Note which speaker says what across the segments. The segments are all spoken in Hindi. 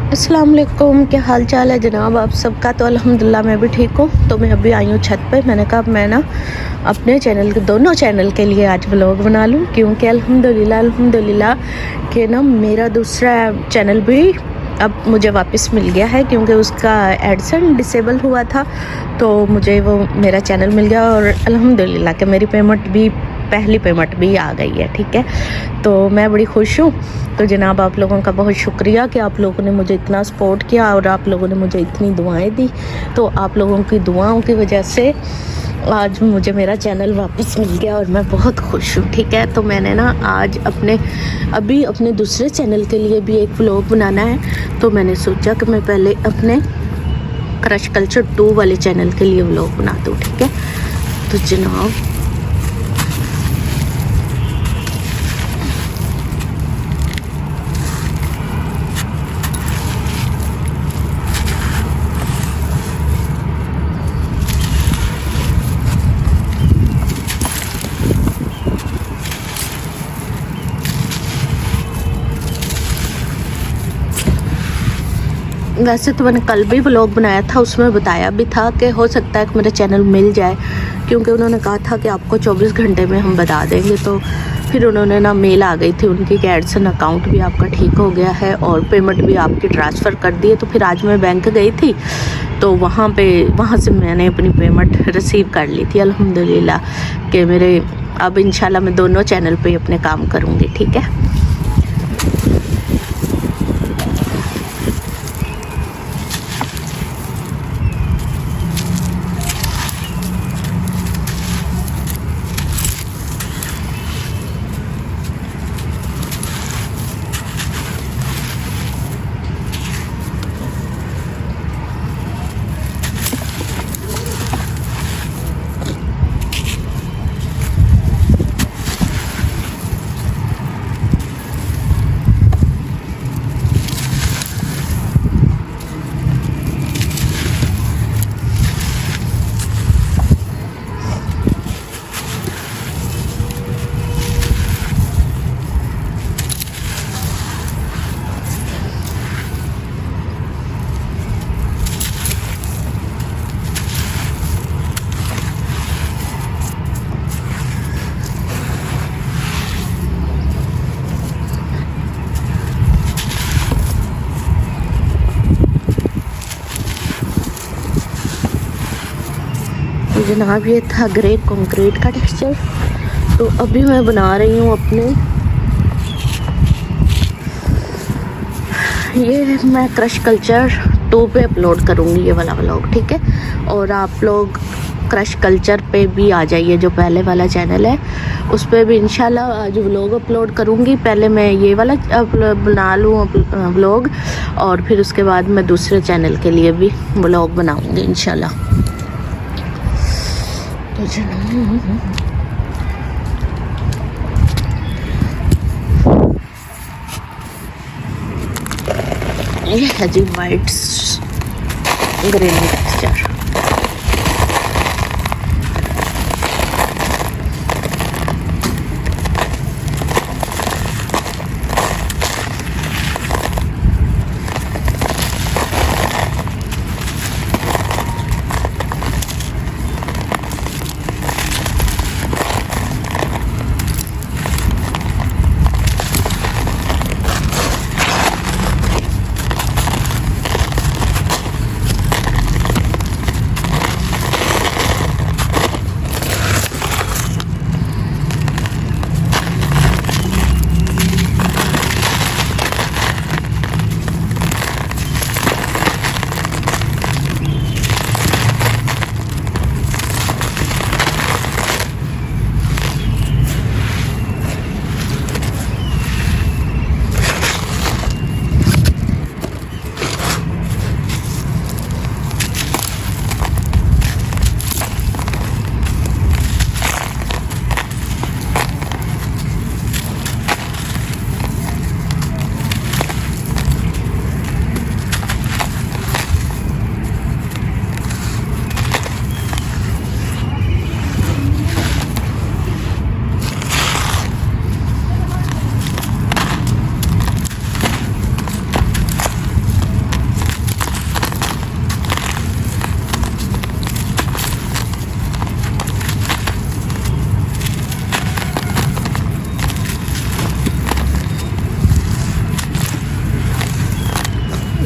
Speaker 1: अस्सलाम वालेकुम, क्या हाल चाल है जनाब आप सबका। तो अल्हम्दुलिल्लाह मैं भी ठीक हूँ। तो मैं अभी आई हूँ छत पे। मैंने कहा अब मैं ना अपने चैनल के दोनों चैनल के लिए आज व्लॉग बना लूँ, क्योंकि अल्हम्दुलिल्लाह कि ना मेरा दूसरा चैनल भी अब मुझे वापस मिल गया है, क्योंकि उसका एडसेंस डिसेबल हुआ था। तो मुझे वो मेरा चैनल मिल गया और अल्हम्दुलिल्लाह कि मेरी पेमेंट भी पहली पेमेंट भी आ गई है। ठीक है, तो मैं बड़ी खुश हूँ। तो जनाब आप लोगों का बहुत शुक्रिया कि आप लोगों ने मुझे इतना सपोर्ट किया और आप लोगों ने मुझे इतनी दुआएं दी। तो आप लोगों की दुआओं की वजह से आज मुझे मेरा चैनल वापस मिल गया और मैं बहुत खुश हूँ। ठीक है, तो मैंने ना आज अपने दूसरे चैनल के लिए भी एक व्लॉग बनाना है। तो मैंने सोचा कि मैं पहले अपने क्रश कल्चर 2 वाले चैनल के लिए व्लॉग बना दूँ। ठीक है, तो जनाब वैसे तो मैंने कल भी व्लॉग बनाया था, उसमें बताया भी था कि हो सकता है कि मेरा चैनल मिल जाए, क्योंकि उन्होंने कहा था कि आपको 24 घंटे में हम बता देंगे। तो फिर उन्होंने ना मेल आ गई थी उनकी कि एडसन अकाउंट भी आपका ठीक हो गया है और पेमेंट भी आपकी ट्रांसफ़र कर दी है। तो फिर आज मैं बैंक गई थी, तो वहाँ से मैंने अपनी पेमेंट रिसीव कर ली थी अल्हम्दुलिल्लाह कि मेरे अब इंशाल्लाह मैं दोनों चैनल पे अपने काम करूँगी। ठीक है, तो जनाब ये था ग्रे कंक्रीट का टेक्सचर। तो अभी मैं बना रही हूँ ये मैं क्रश कल्चर 2 पे अपलोड करूँगी ये वाला व्लॉग। ठीक है, और आप लोग क्रश कल्चर पे भी आ जाइए, जो पहले वाला चैनल है उस पर भी इंशाल्लाह आज व्लॉग अपलोड करूँगी। पहले मैं ये वाला बना लूँ व्लॉग, और फिर उसके बाद मैं दूसरे चैनल के लिए भी व्लॉग बनाऊँगी इंशाल्लाह। तो ये है जी वाइट ग्रेन टेक्सचर।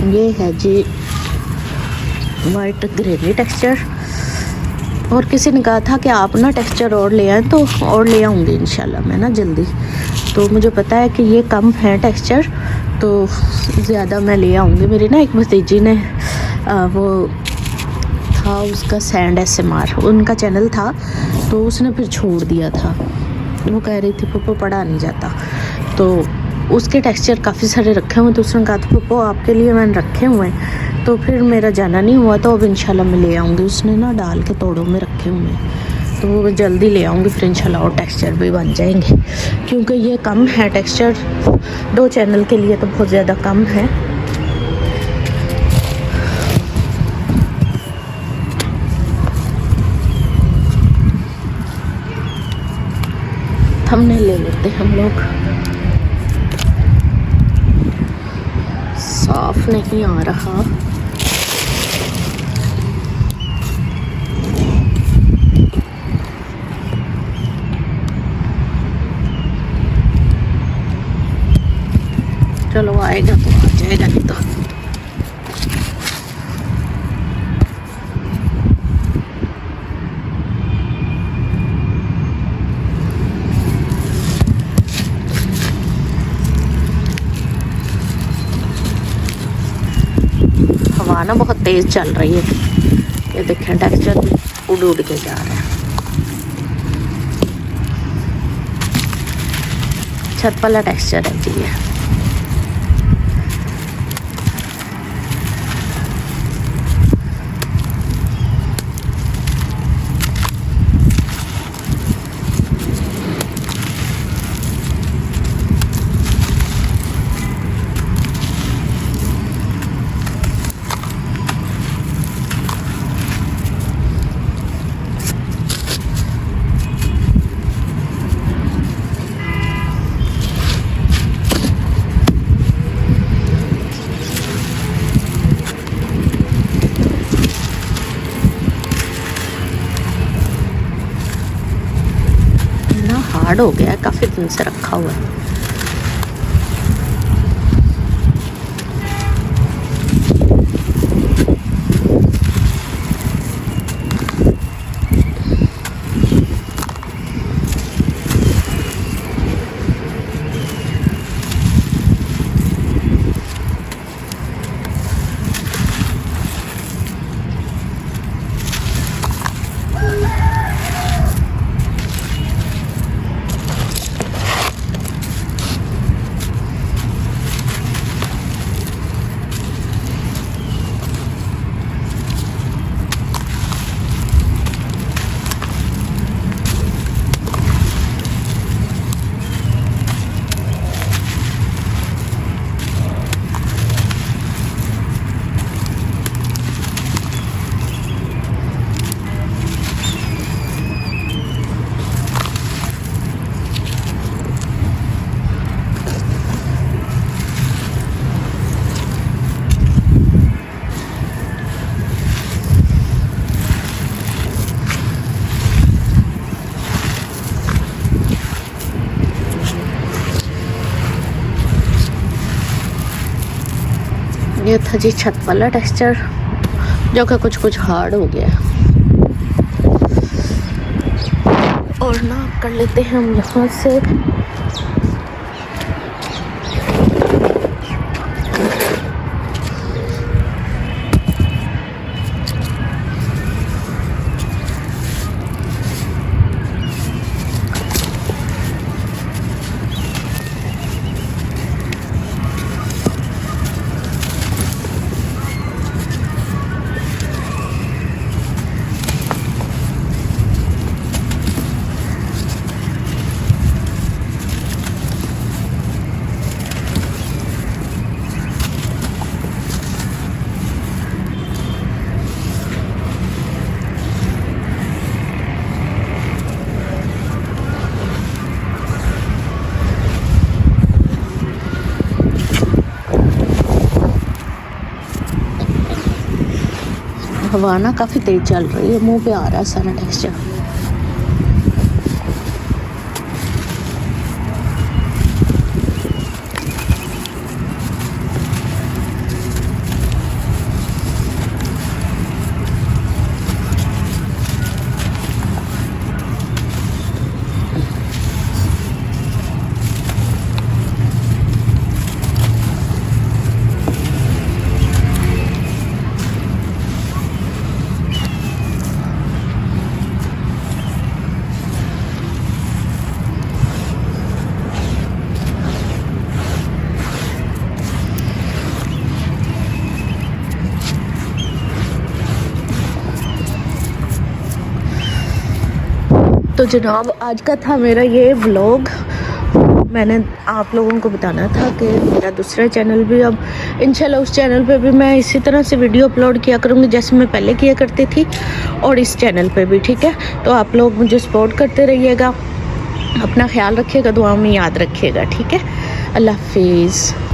Speaker 1: ये है जी वाइट ग्रेनी टेक्सचर। और किसी ने कहा था कि आप ना टेक्सचर और ले आएँ, तो और ले आऊँगी इंशाल्लाह मैं ना जल्दी। तो मुझे पता है कि ये कम है टेक्सचर, तो ज़्यादा मैं ले आऊँगी। मेरी ना एक भतीजी ने वो था उसका सैंड SMR उनका चैनल था, तो उसने फिर छोड़ दिया था। वो कह रही थी पप्पो पढ़ा नहीं जाता, तो उसके टेक्सचर काफ़ी सारे रखे हुए, तो उसने कहा था पप्पो आपके लिए मैंने रखे हुए हैं। तो फिर मेरा जाना नहीं हुआ, तो अब इंशाल्लाह मैं ले आऊँगी। उसने ना डाल के तोड़ों में रखे हुए हैं, तो वो जल्दी ले आऊँगी, फिर इंशाल्लाह और टेक्सचर भी बन जाएंगे। क्योंकि ये कम है टेक्सचर, 2 चैनल के लिए तो बहुत ज़्यादा कम है। हमने ले लेते हम लोग। साफ नहीं आ रहा। चलो आएगा तो आ जाएगा, नहीं तो हवा ना बहुत तेज़ चल रही है। ये देखें टेक्सचर उड़ उड़ के जा रहा है। छत वाला टेक्सचर है जी ये। हार्ड हो गया है, काफ़ी दिन से रखा हुआ है। ये था जी छत वाला टेक्सचर, जो कि कुछ हार्ड हो गया। और ना कर लेते हैं हम यहाँ से हवा ना काफ़ी तेज़ चल रही है, मुंह पे आ रहा है सारा टेक्सचर। तो जनाब आज का था मेरा ये व्लॉग। मैंने आप लोगों को बताना था कि मेरा दूसरा चैनल भी अब इंशाल्लाह उस चैनल पे भी मैं इसी तरह से वीडियो अपलोड किया करूँगी जैसे मैं पहले किया करती थी, और इस चैनल पे भी, ठीक है। तो आप लोग मुझे सपोर्ट करते रहिएगा, अपना ख्याल रखिएगा, दुआ में याद रखिएगा, ठीक है। अल्लाह हाफिज़।